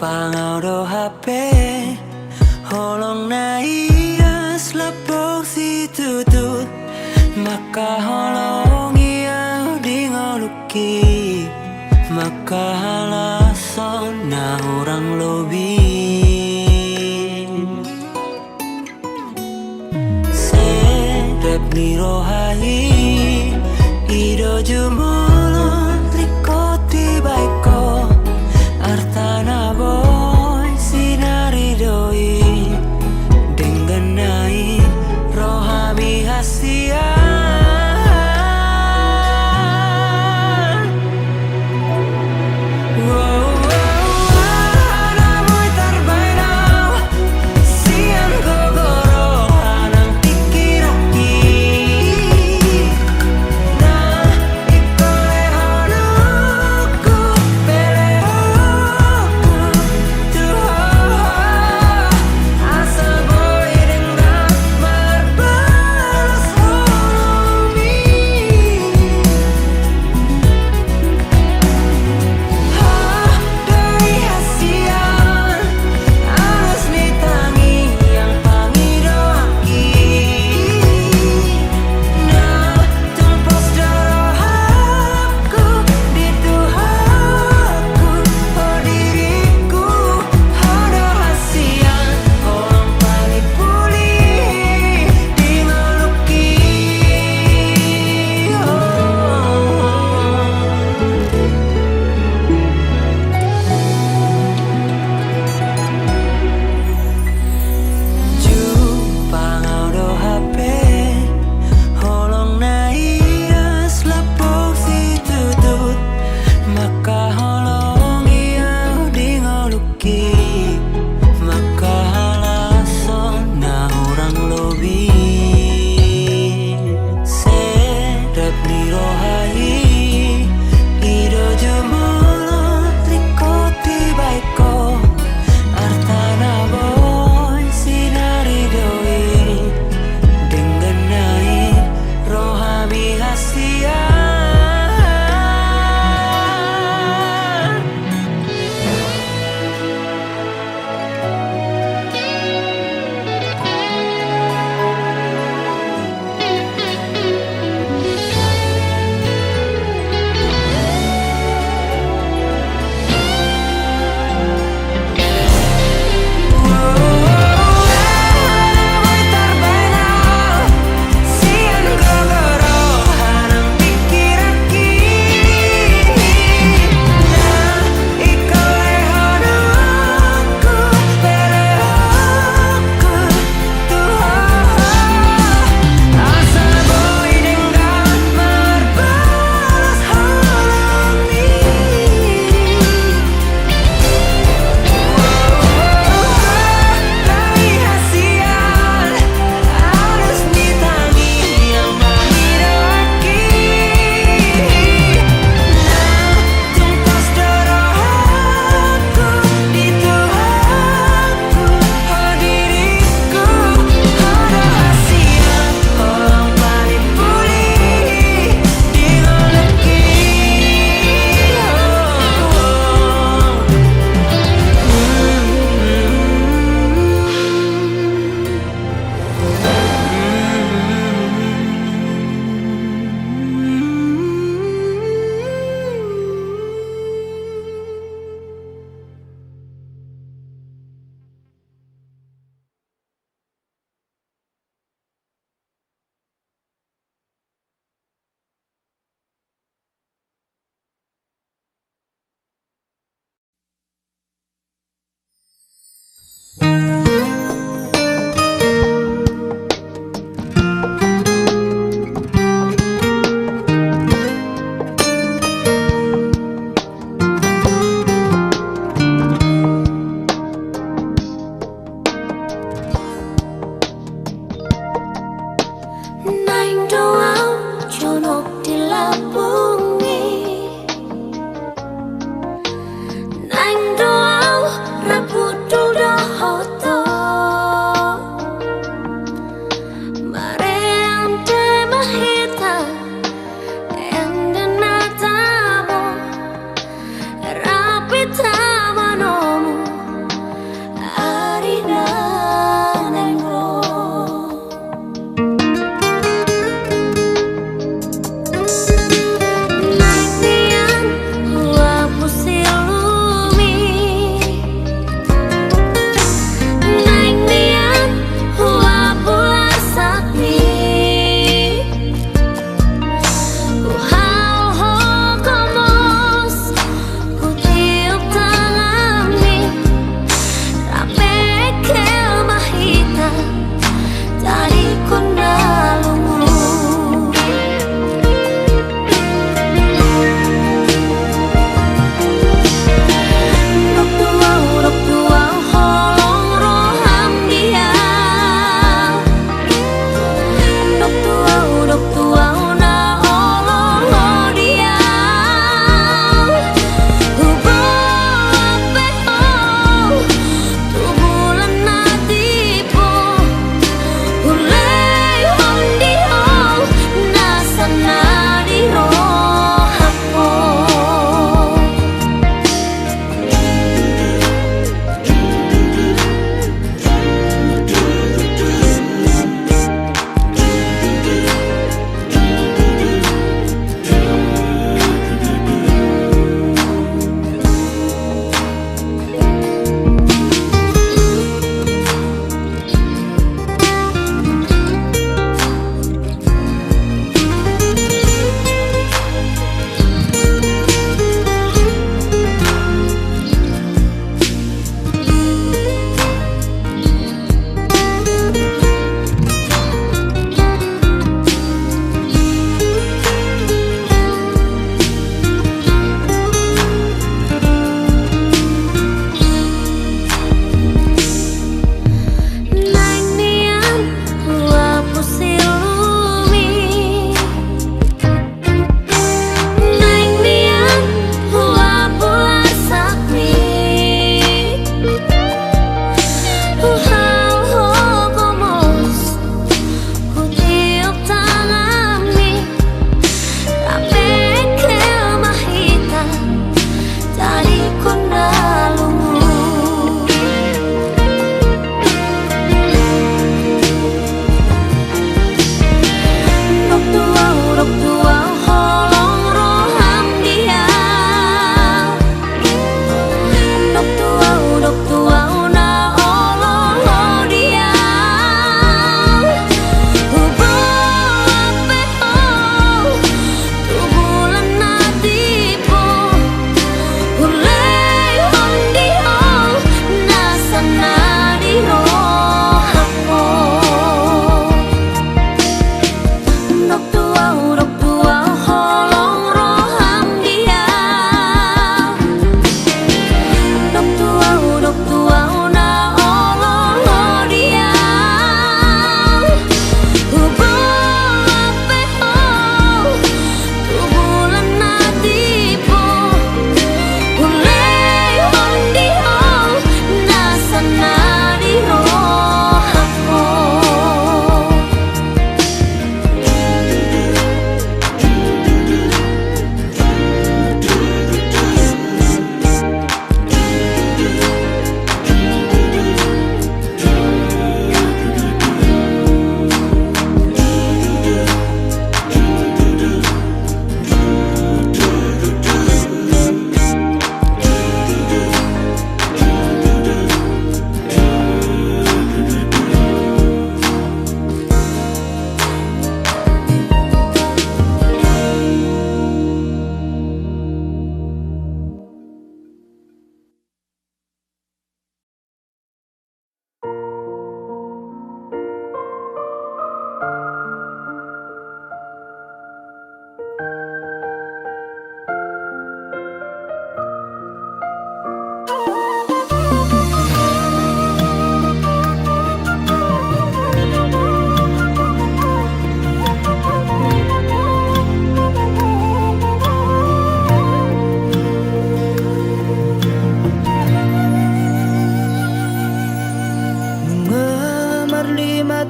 Pangau do HP Holong na ias lapok si tutut Maka holong iya di ngoluki Maka halason na orang lobi Serep ni rohai Ido jumolo rikoti baiko Artana boy sinari doi Dengganai rohami hasia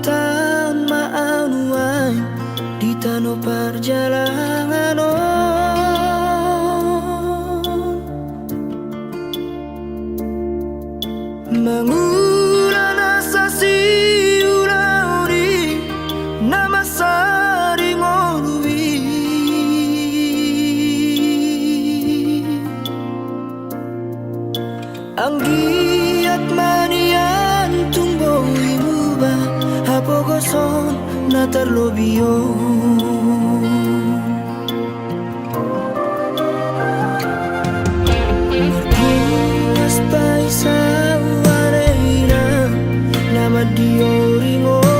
taon maanuan di tanah perjalanan mengulang asa si ulauri nama sari ngolui anggiat manian tumbuh imuba hapo gosong na terlobio martias paisa wareina nama diori ngolui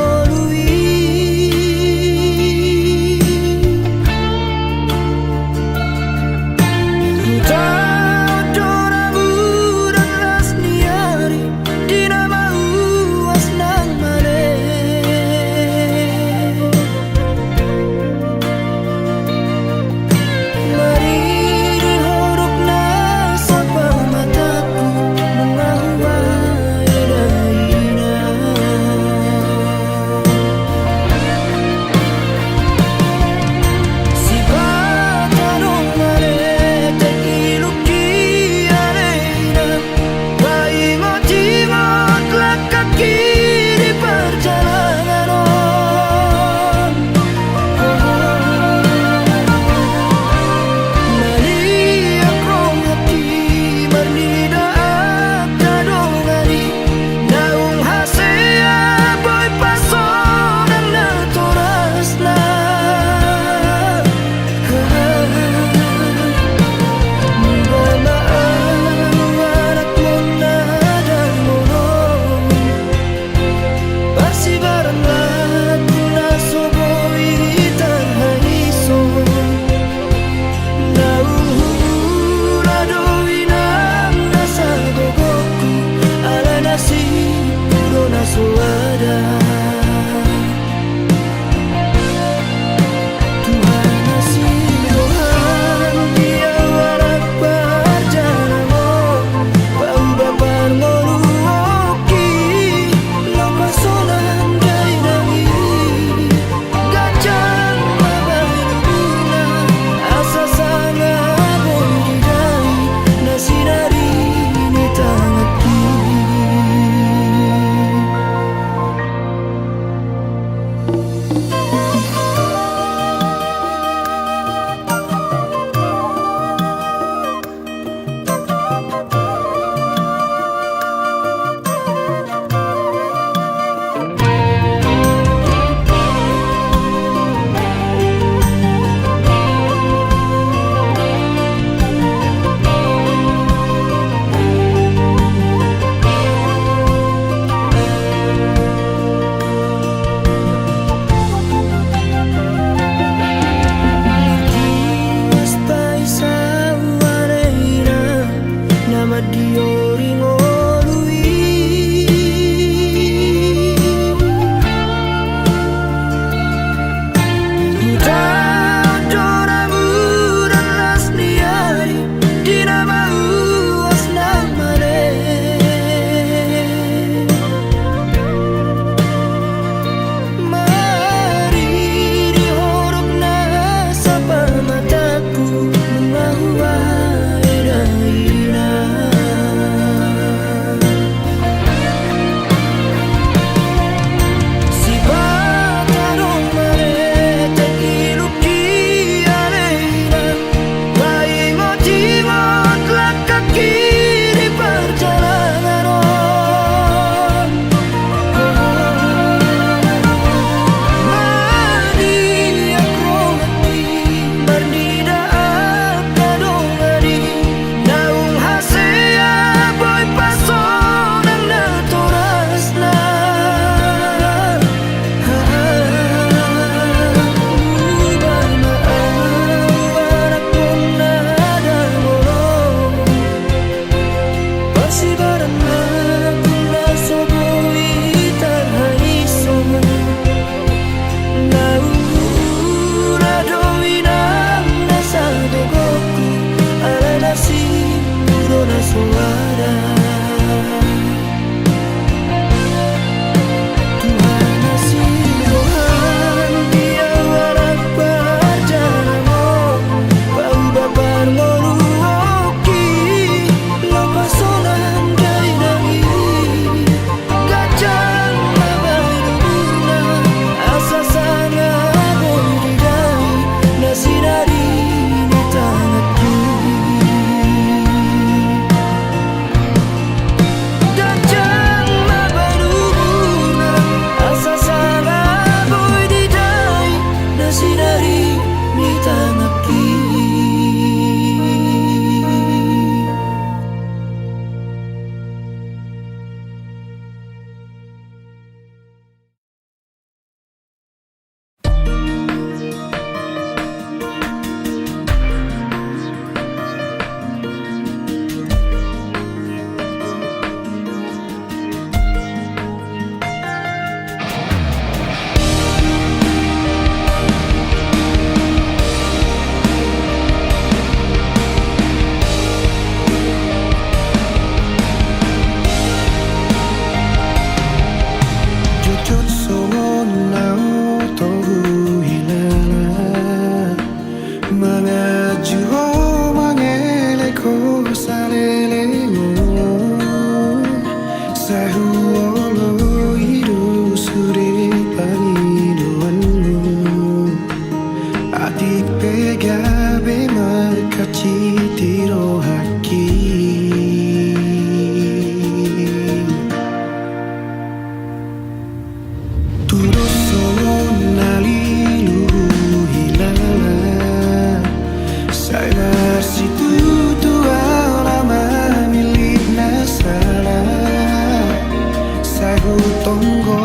tonggo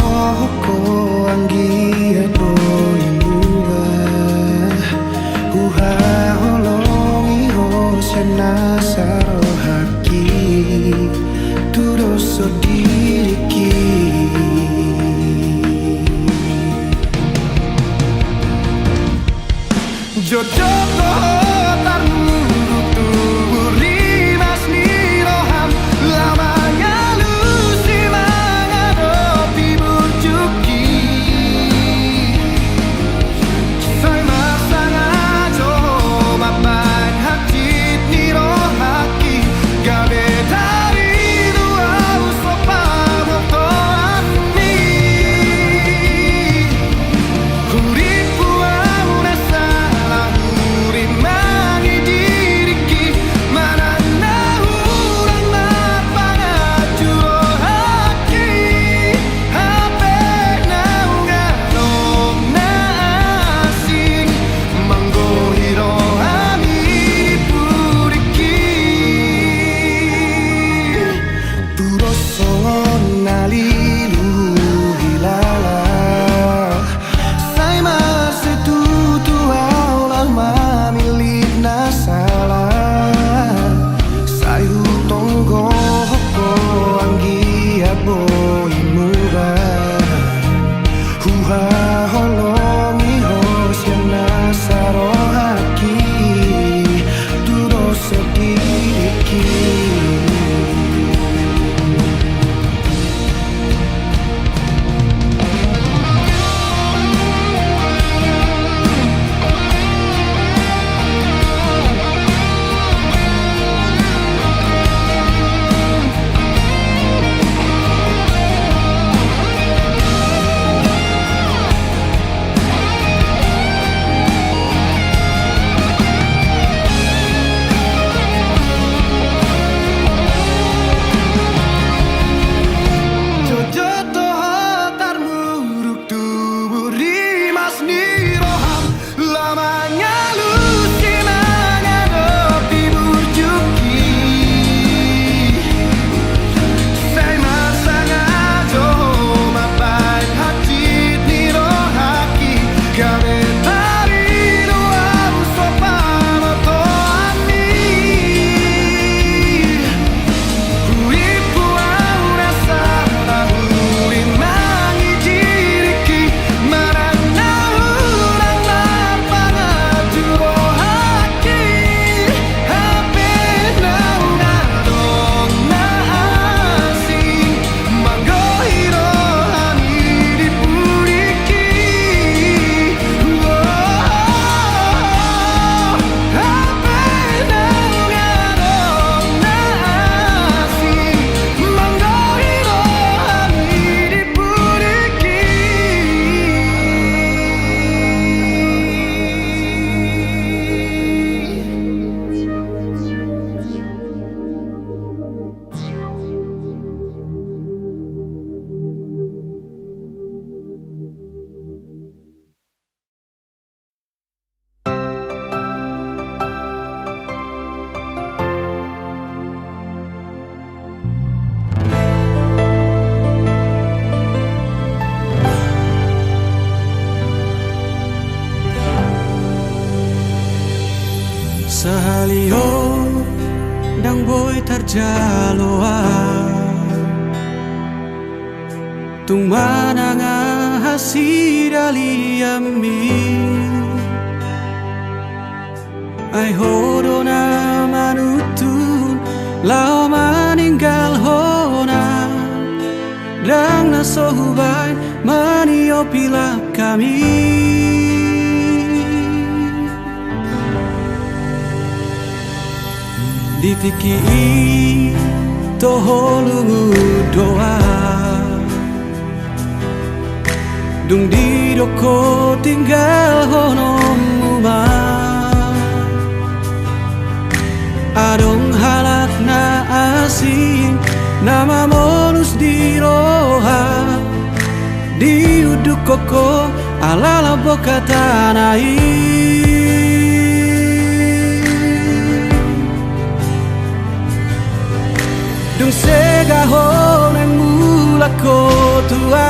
ko anggi boimura Uha holongi hosena saro haki Turoso diriki Jojo tarmu rimas ni roham lamanya lusi menghadapi burjuki Saya masang ajo mapan hati ni rohaki gabe dari dua usopa motoan ni Huripu amuna salah hurimangi diriki mana nahuran mapangaju rohaki hape naunganom na asing manggohiro ami puriki Puroson nalilu hilala Saya masih tutu aulah mamilik nasalah Sayu tonggo hoko anggi aboi murah Huha holongi hosyana saro haki Turo sedikit Jojo toha tarmuruk tubuh rimas ni roham lamanya lusi menghadapi burjuki Saya masang ajo mapan hati ni rohaki gabe dari dua usopa motoan ni Huripu aura salah hurimangi diriki mana nahuran mapangaju rohaki hape naungadong na asing manggohiro ami dipuriki hape naungadong na asing manggohiro ami dipuriki Sahalio dang boy tarjaloa tung mananga hasidali ami ai hodona manutun lao maninggal hona dang nasohubai manio pilak kami Ditiki toholungu doa Dung di doko tinggal honom umah Adong halat na asing Nama monus di roha Di uduk koko alala boka tanai Dung segahon yang mula ko tua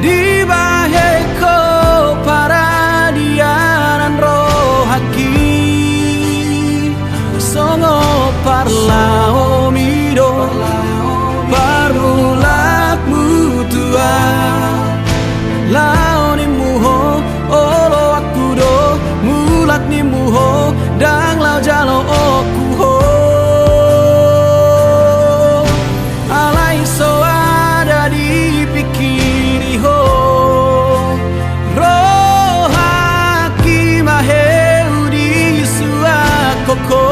di baheko para dianan rohaki songo parlao mido parulak mutua lao ni muho olo aku do mulat ni muho dang lao jalo oku ho alai so ada di pikiri ho rohaki maheu di suakoko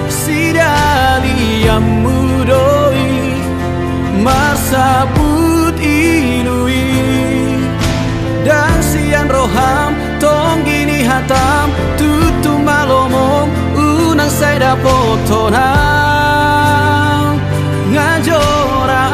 sidali amudoi masaput inui dan sian roham tong gini hatam tutu malomong unang saya dapotonang ngajora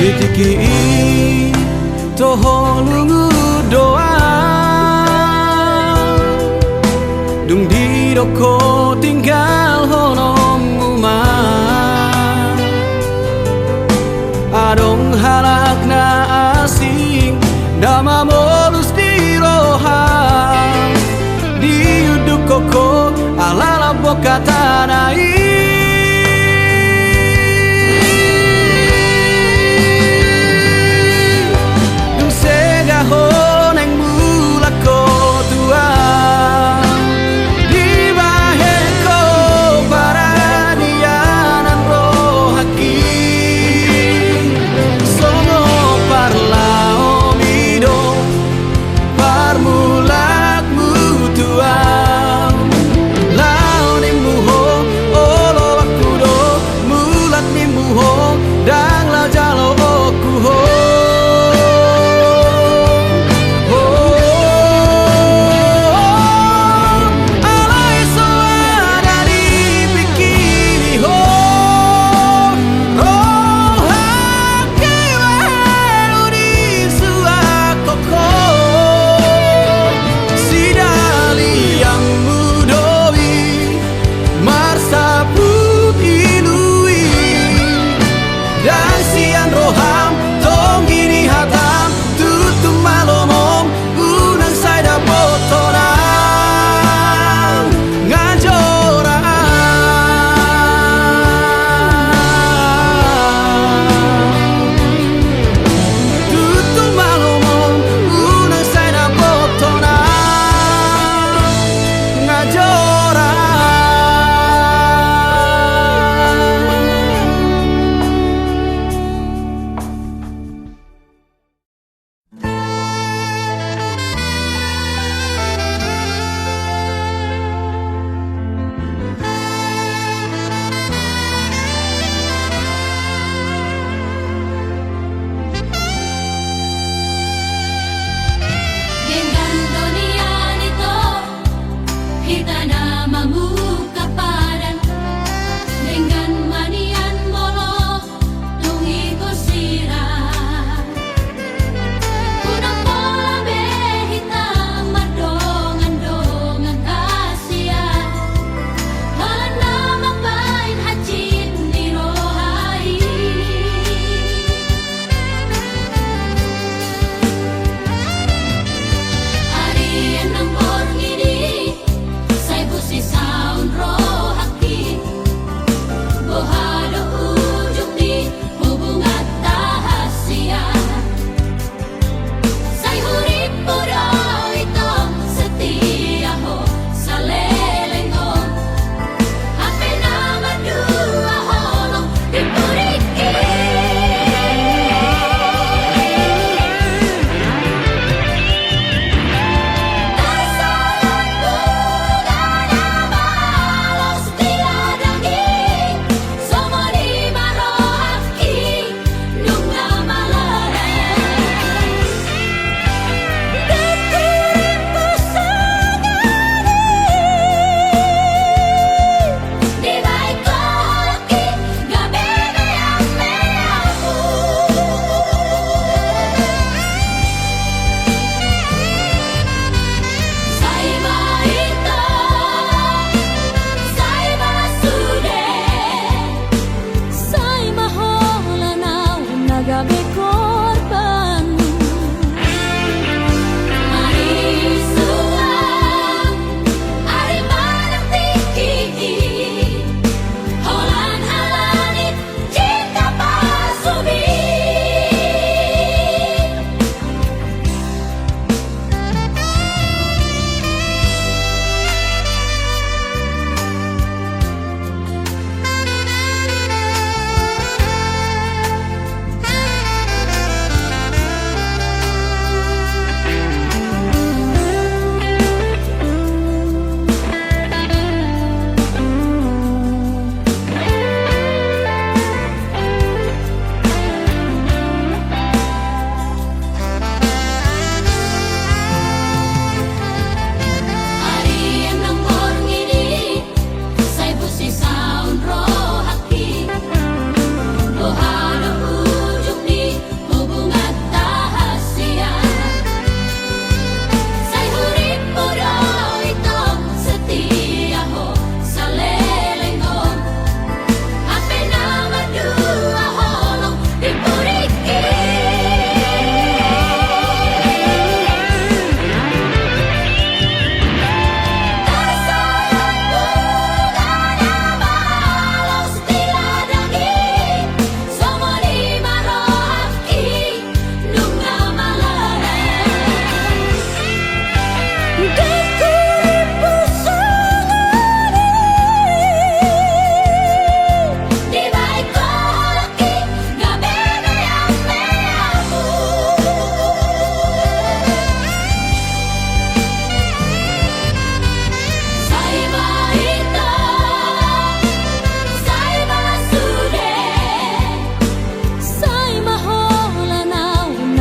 ditiki toho lungu doa dung di doko tinggal honong umah adong halak na asing dama molus di roham di uduk koko alala boka tanai nagabi korban. Marisuang ari manang tiki, holan halanit cinta pasubi.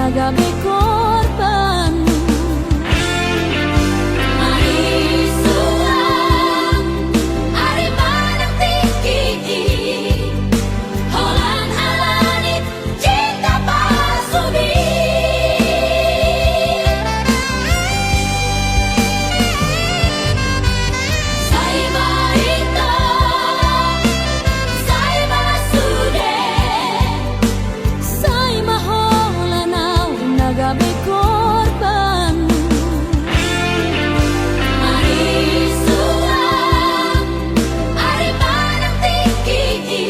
Nagabi korban. Marisuang ari manang tiki, holan halanit cinta pasubi. Say mahita, say masude, say maholan nagabi korban. Marisuang ari manang tiki,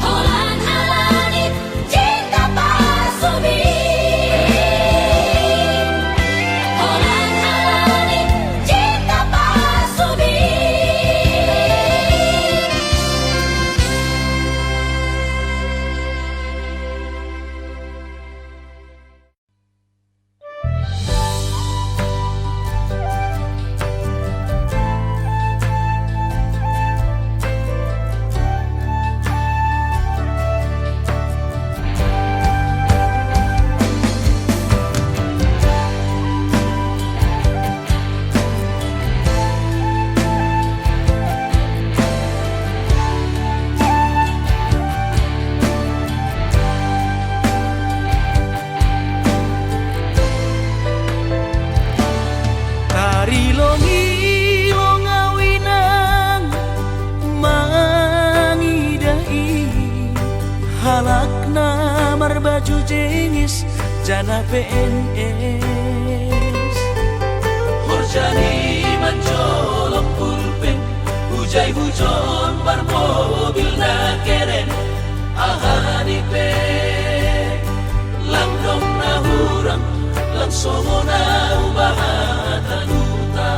holan halanit cinta pasubi. Holan halanit cinta pasubi. Tari longi longawinang mangidai, halakna marbaju jengis jana PNS. Horjani mancolok pulpen, hujai hujon bar mobil na keren, ahani pe langdong na hurang, langsongo na ubahatan uta.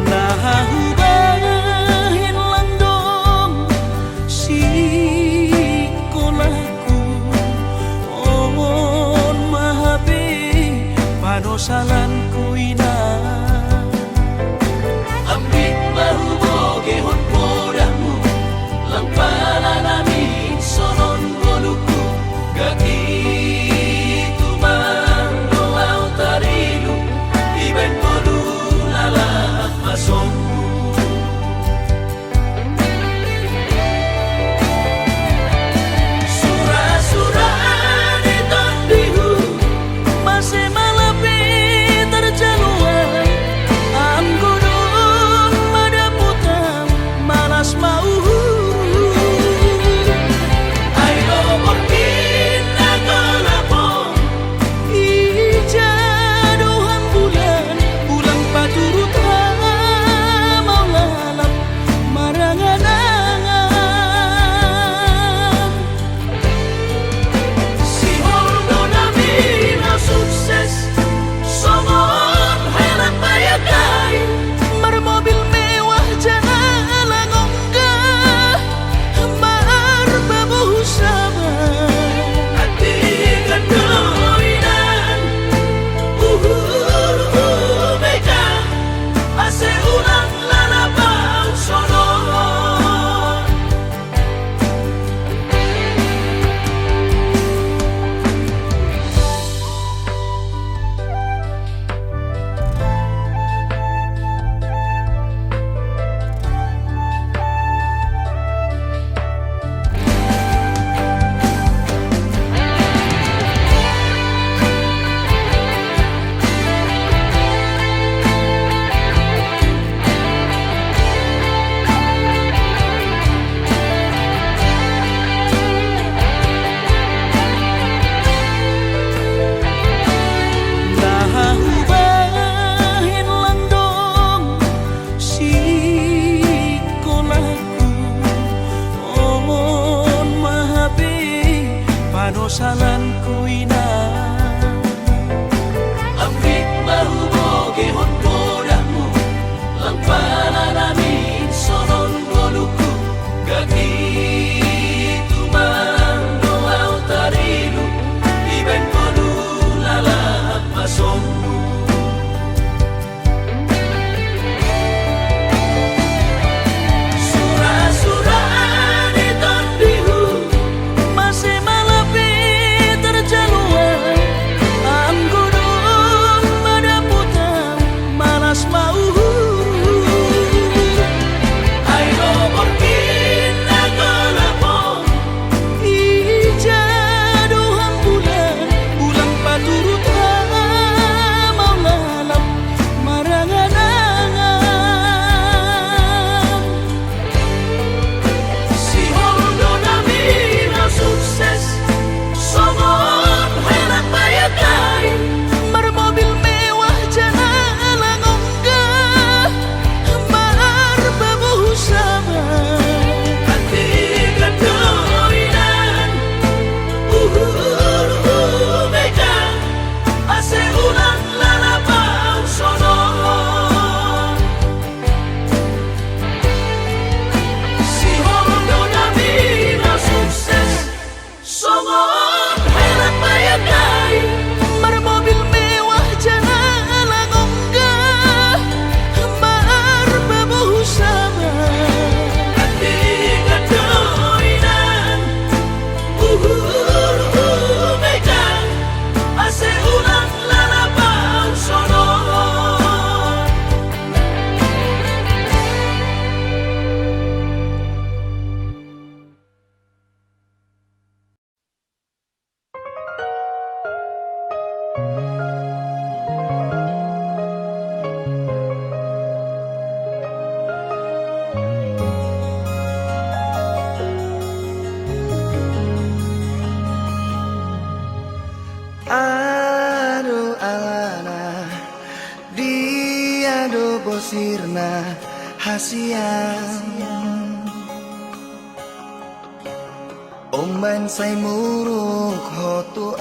Nahubahin langdong si kolaku, on mahabe panosalan ku ina. Ambit mahuboge honpo salan kuina Ambik mahu boge hon bodamu Lampana namin sonon boluku Gaki tumang doau tarilu Iben kodu lalap masombu Surah-surah di tondihu Masih malapi terjaluan Am gudung madaputang malas mau Ayo borkin nagolapong Ijaduhan bulan paturut mau lalap marangan-angan Si Hondo namin ang sukses Songon helat bayagay Marmobil mewah jangan onggah Marbabuh sama Hati kedoinan megang Ase ulang lalapang sonon Si Hondo namin ang sukses Songon helat bayagay Marmobil mewah jangan onggah Marbabuh sama Hati kedoinan megang Ase ulang lalapang sonon Aduh alana dia do bosirna hasian Omban say muruk hotuan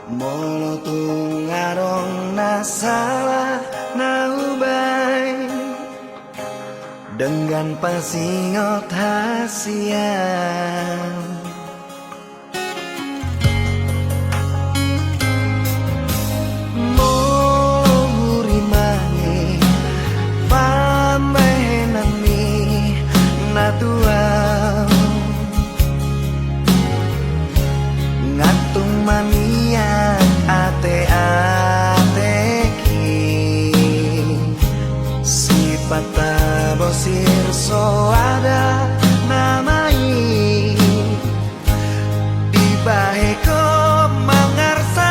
Molotung ngarong nasalah naubay Dengan pasingot hasian Ngatung mania ate-ateki Sipata bosir so ada namai Di baheko mangarsakan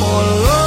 Molo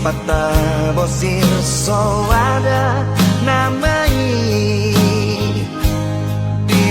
Pata bosir so ada namai Di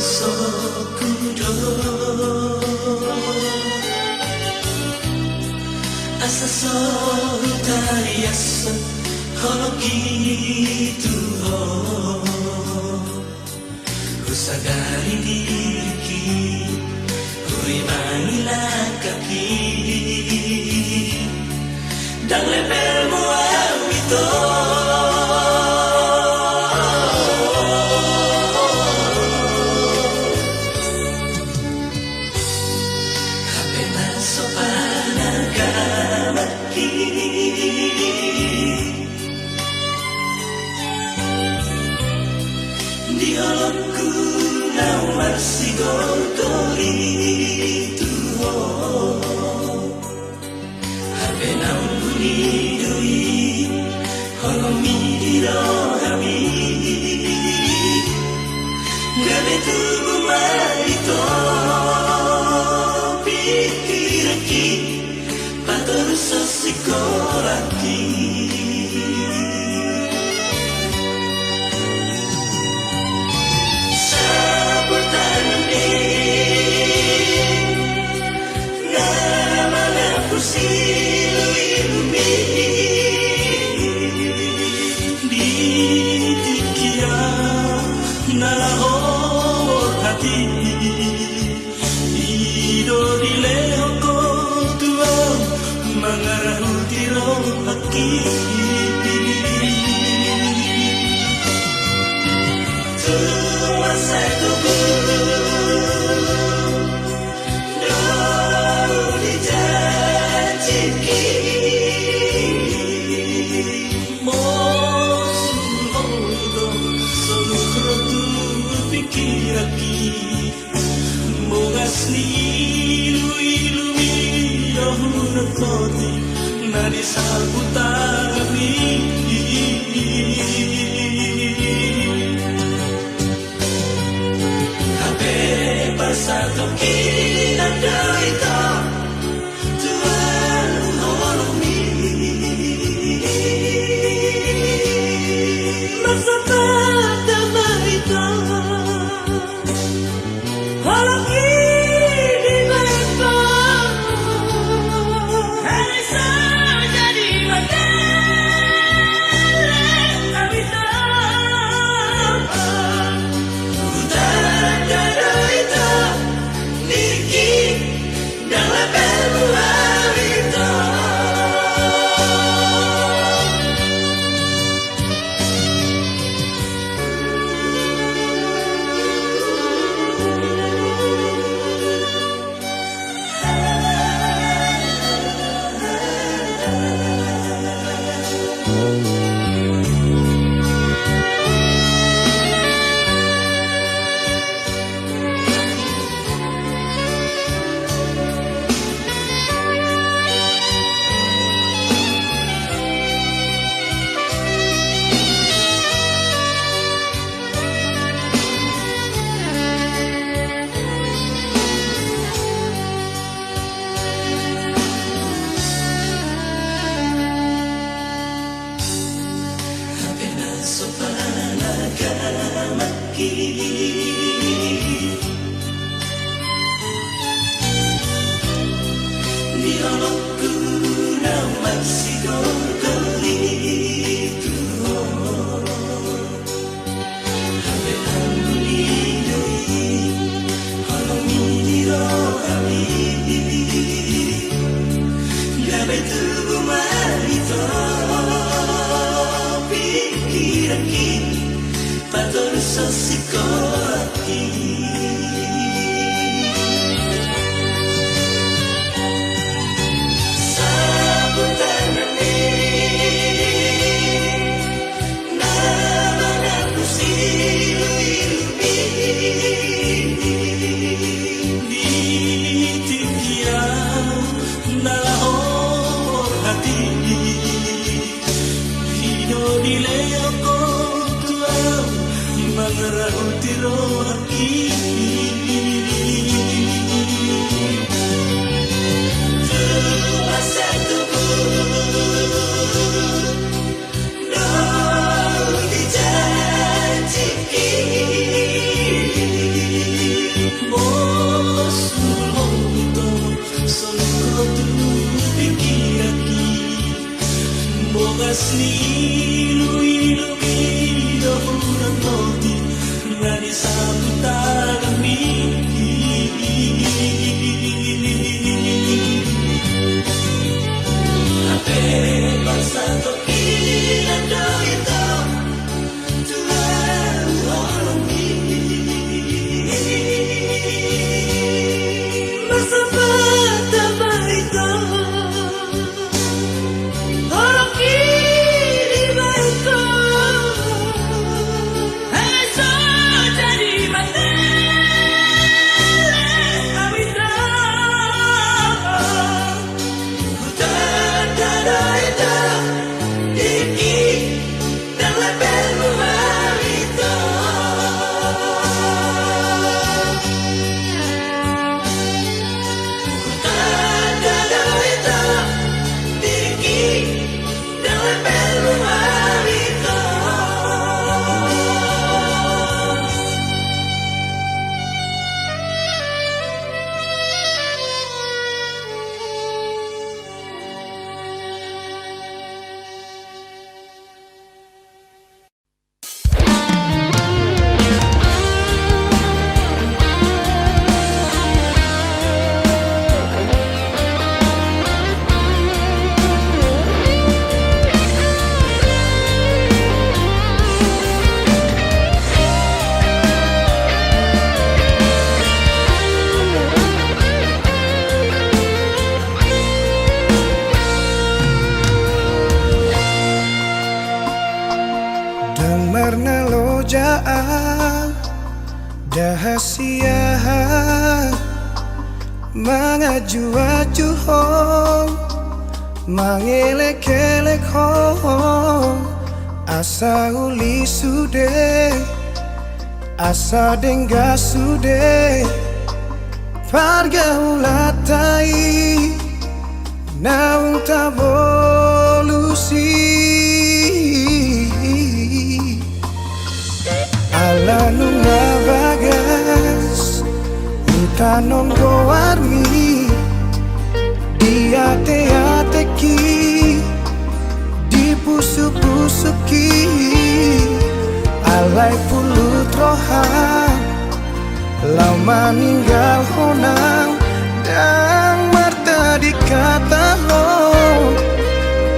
sokudo asa so tariasa hono gitu kusadari diriku kurimangila kaki dan levelmu itu dialogku nawar sigol itu habe nampuni doi holomi dirohami gabe tubuh marito pikiraki pator sosikoraki Nadi salputami Kape pasado kinanda ito Tuhan holomi Masapata marita Holomi Dialogku nama sigol itu Habe ambuni doi holomi dirohami Gabe tubuh marito pikiraki pator sosikoraki Mangarau tiro haki ni ilu-ilu do urang moti ngani sambutan miki Ape bangsa to ilan do ito Tuhan orang ini Masa mata baito Orang ini baito Eso jadi mati Awita Hutan dada Iki Dan lebel buharito Hutan dada Iki Dan lebel buharito Dengarna lojaan Dahasia Mangaju-aju hong Mangelek-elek hong Asa uli sude Asa dengga sude Pargaulatai Naung tabolusi Ala nunga bagas Utanon goarmi Diate-ateki Dipusu-pusuki Alai pulut rohan Lau meninggal honang Dan marta dikata ho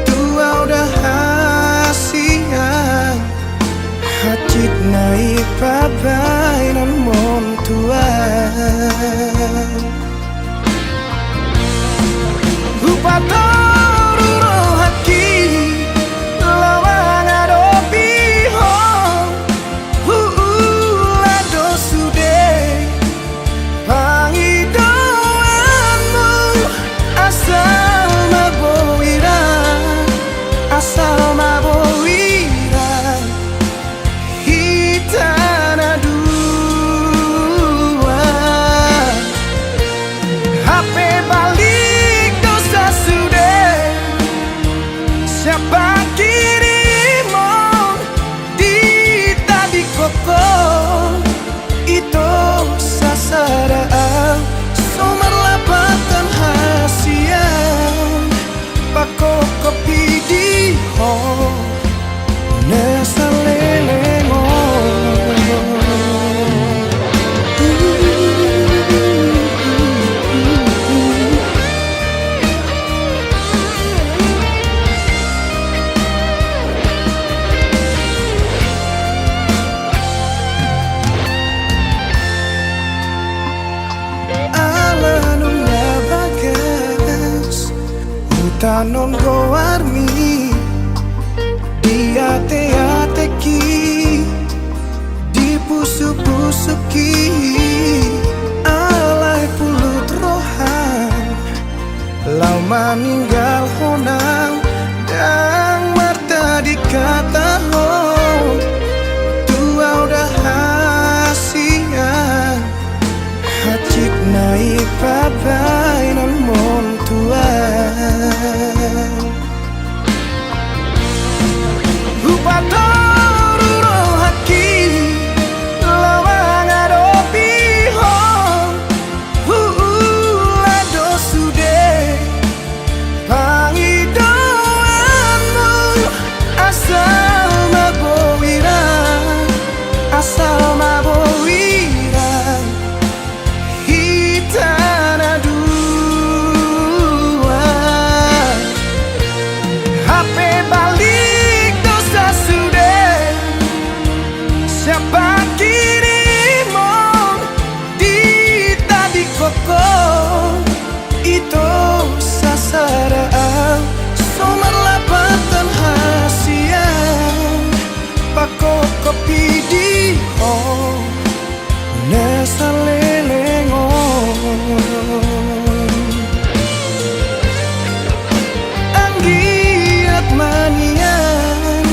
Tua udah hasian Hacit naik pabainan mon tuan Upatoru rohaki Lawang adopi hong Lado sude Pangidoanmu Asal maboira Asal maboira Hitana dua HP balik dosa sudah Siapa kirimu di tadi koko Itu sasaraan Somar lapatan hasian Pako kopi di hong Nesa lelengo Ala nunga bagas Utanon goarmi Diate-ateki Dipusu-pusuki Alai pulut rohan Lau meninggal honang Dan marta dikata ho Tua udah hasian Hacit naik pabainan mon tuan Upatoru rohaki Lawang adopi hong Lado sude siapa kirimo di tadi koko itu sasaraan somar lapatan hasian pako kopi di oh nesa lelengon anggiat manian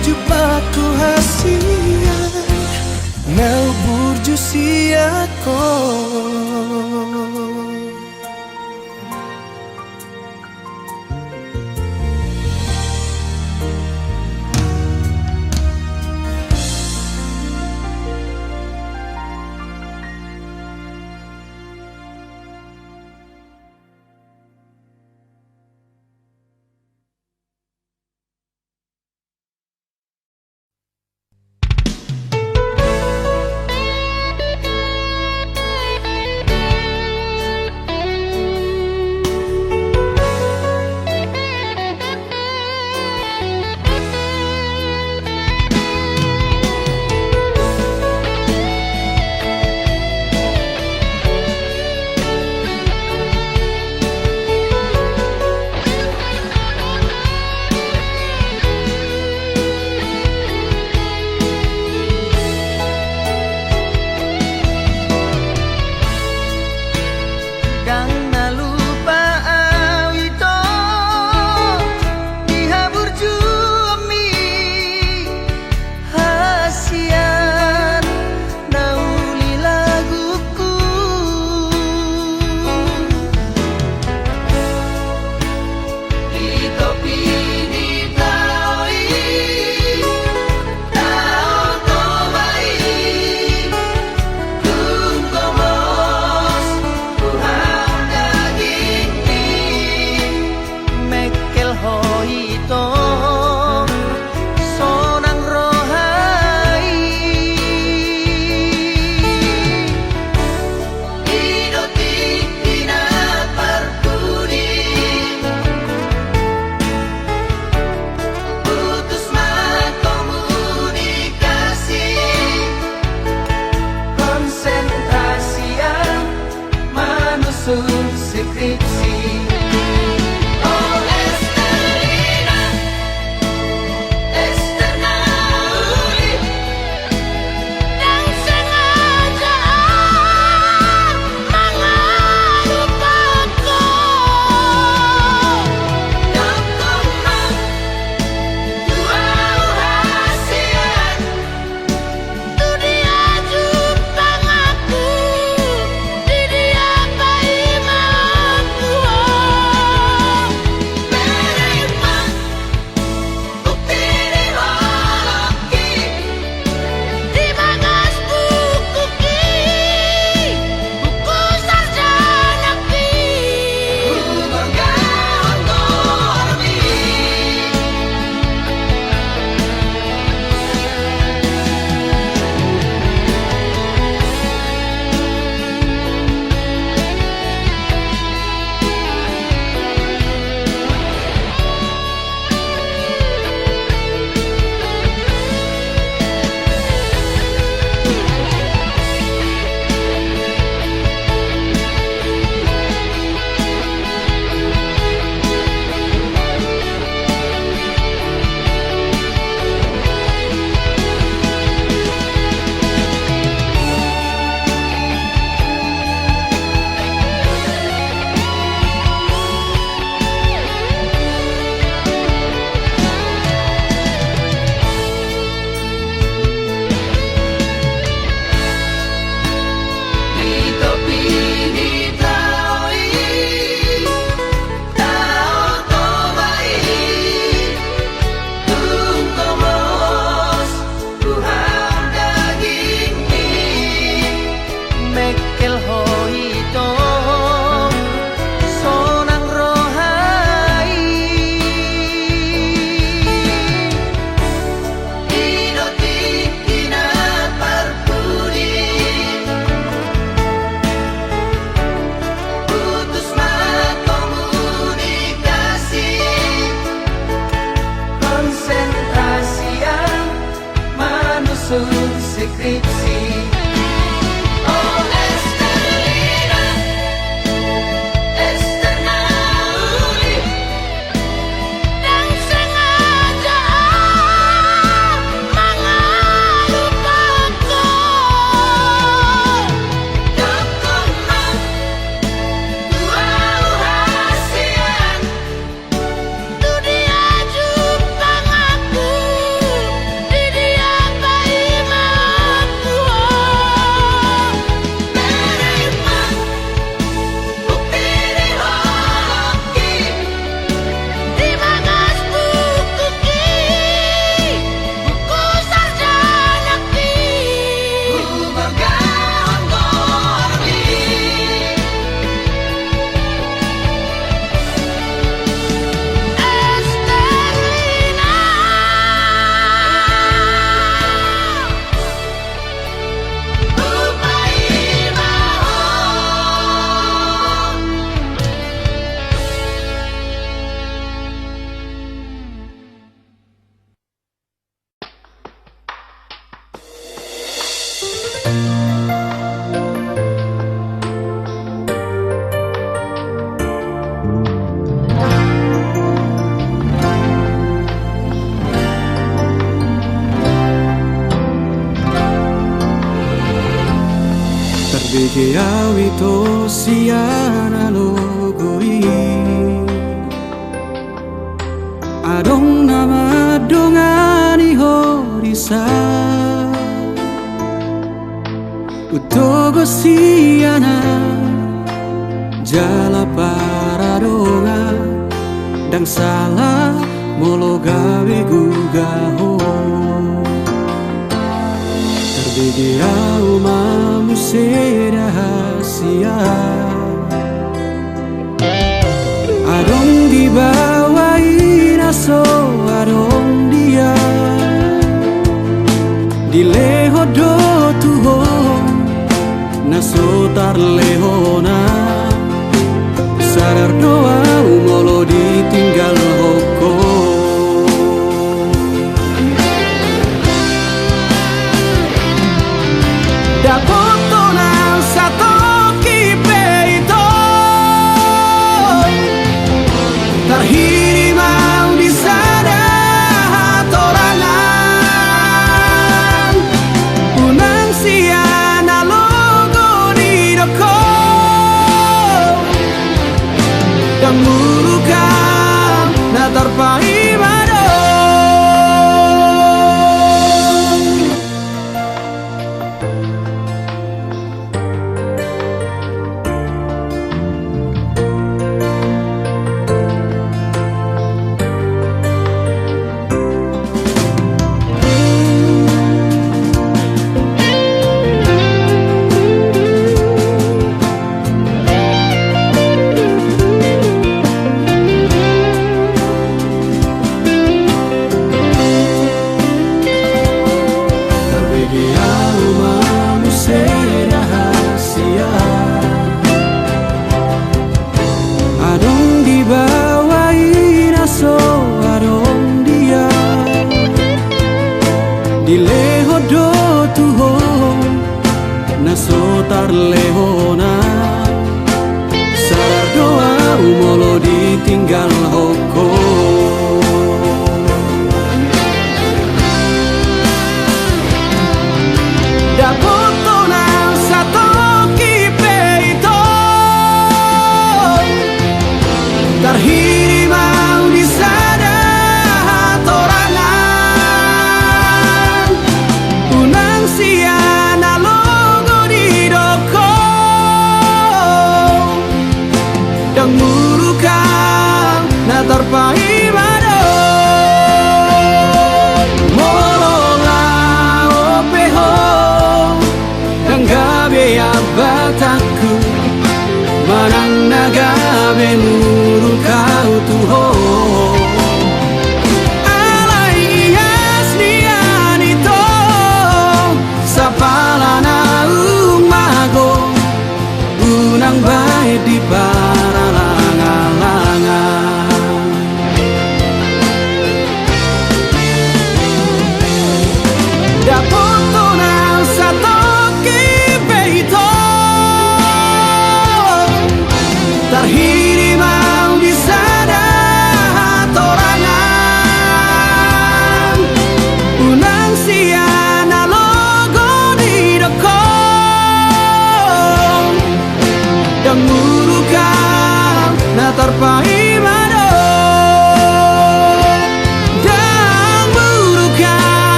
jupaku hasian nau burju siako. Skripsi oh Esterina Esternauli Dan sengaja mengelupaku Dokongan dua hasian Tu dia jumpa aku Di dia bayi susun skripsi. Oh Estelina, Estelina Uli, Dan sengaja mengelupakan Dokoman, wow hasian. Tu dia jupang aku, di dia bayi aku. Terima, upiri hoki, Di bagas buku ki, buku sarjana ki. memegang gori. Estelina, Upai mau. Terbege awito siana logoi Adong nama dongani horisa Utogo siana jala paradonga Dang salah molo gawe gugaho Terbege au mamu rahasia Adong dibawain aso adong dia Di leho do tuho naso tar lehona Sadar doa umolo ditinggal hoko Dapoto na sato kipeito Terhiri mau di sana hatorangan Unang siana logo di doko Dan murukan na terpaimado Nasotar lehona Sadar doa umolo ditinggal hoko Dapoto na sato kipeito Terhiri mau di sana hatorangan Unang siana logo di doko Dan murukan na terpaimado Molola opeho Dan gabe abataku Manang nagabe murukau tuho Alai asnianito Sapalana umago Unang baik di paralangan-langan Dapat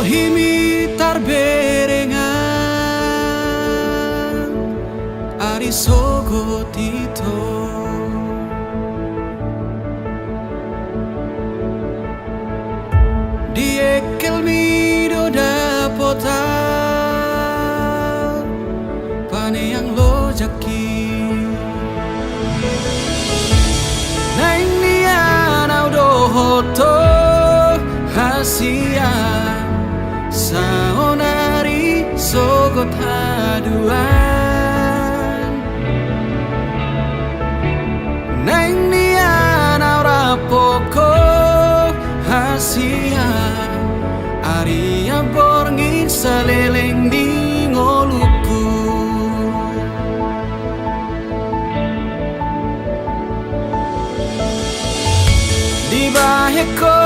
himi tarberengan ari sogo tito diekel mido dapota pane yang lo jaki nang nian audo hoto hasia saonari sogot haduan nang nian aura poko hasia aria borngin saleleng di ngoluku di baheko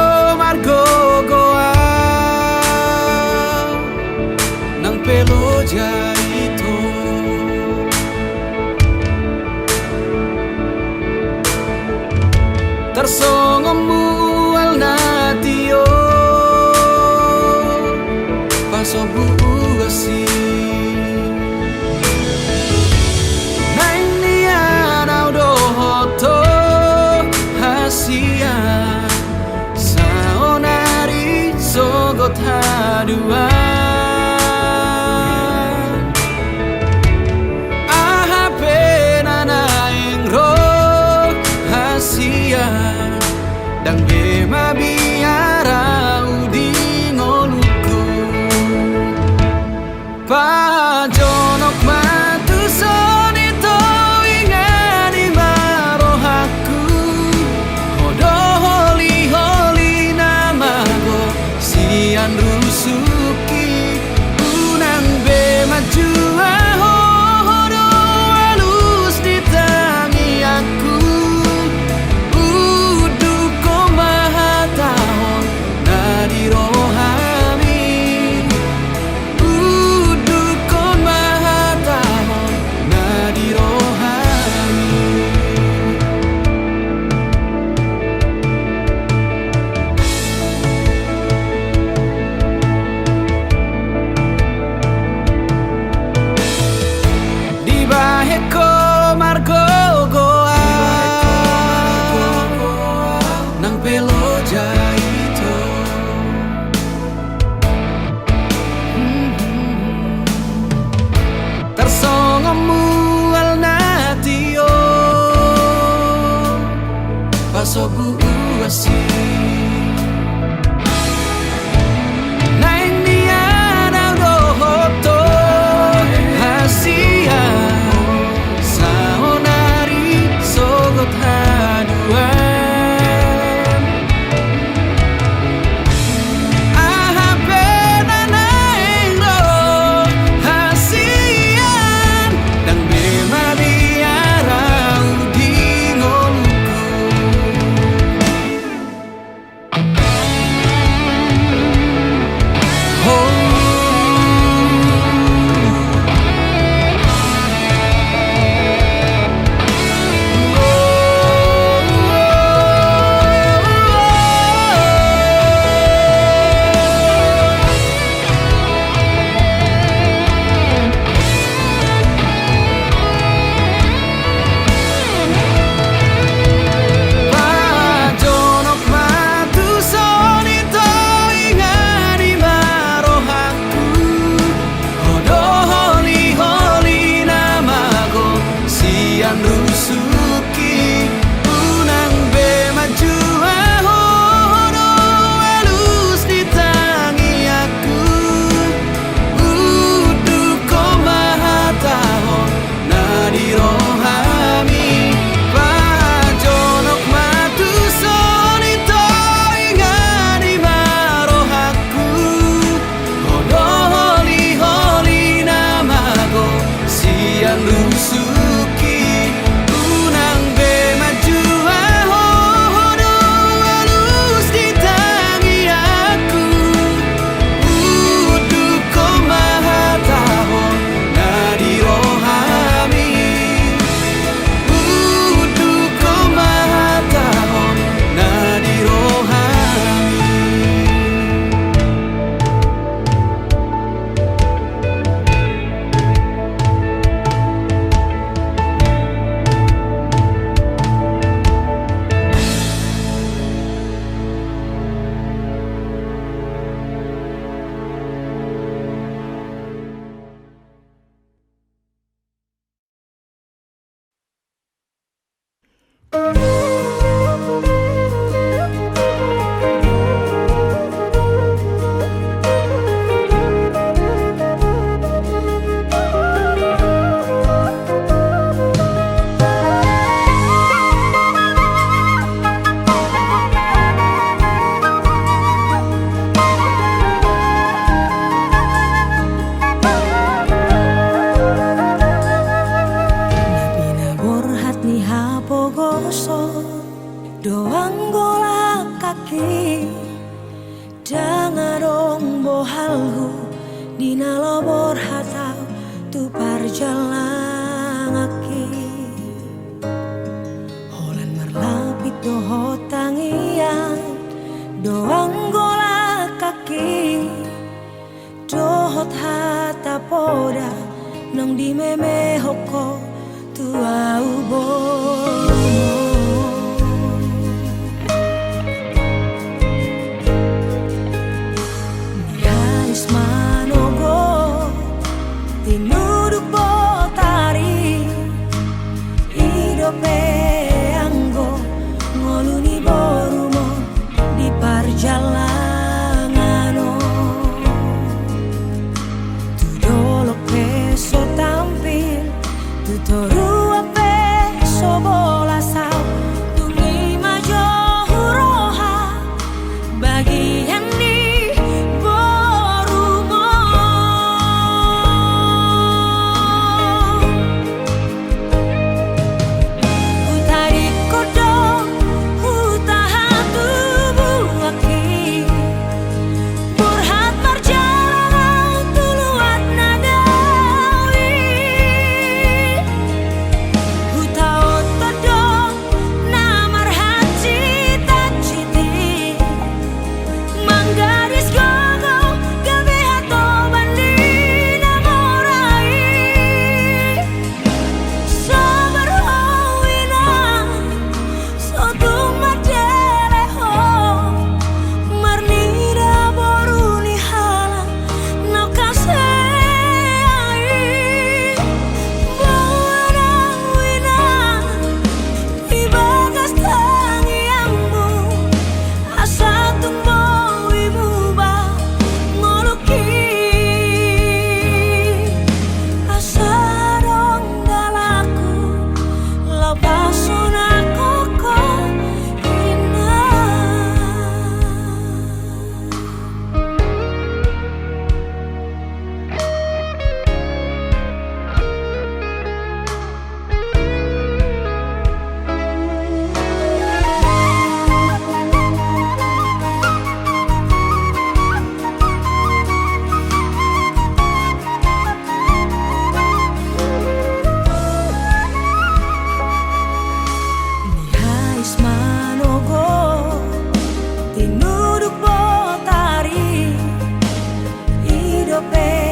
margo goa nang pelo jaito tersongemu al natio paso buasi nang nian audo hoto hasia saonari sogot haduan aha penana ingro hasia dang bema biara udi ngoluku pajonok matu sonito ingani marohaku hodo holi holi namago sian rusuki halhu dina lobor hatau tu parjalang aki holan marlapit doho tangian doang gola kaki dohot hata poda nong di meme hoko tu au tinuduk botari idope anggo ngoluni borumo di parjalangano tu dolok peso tampil tu toru peso bola sao tu ngima johuroha bagian di tinuduk botari idope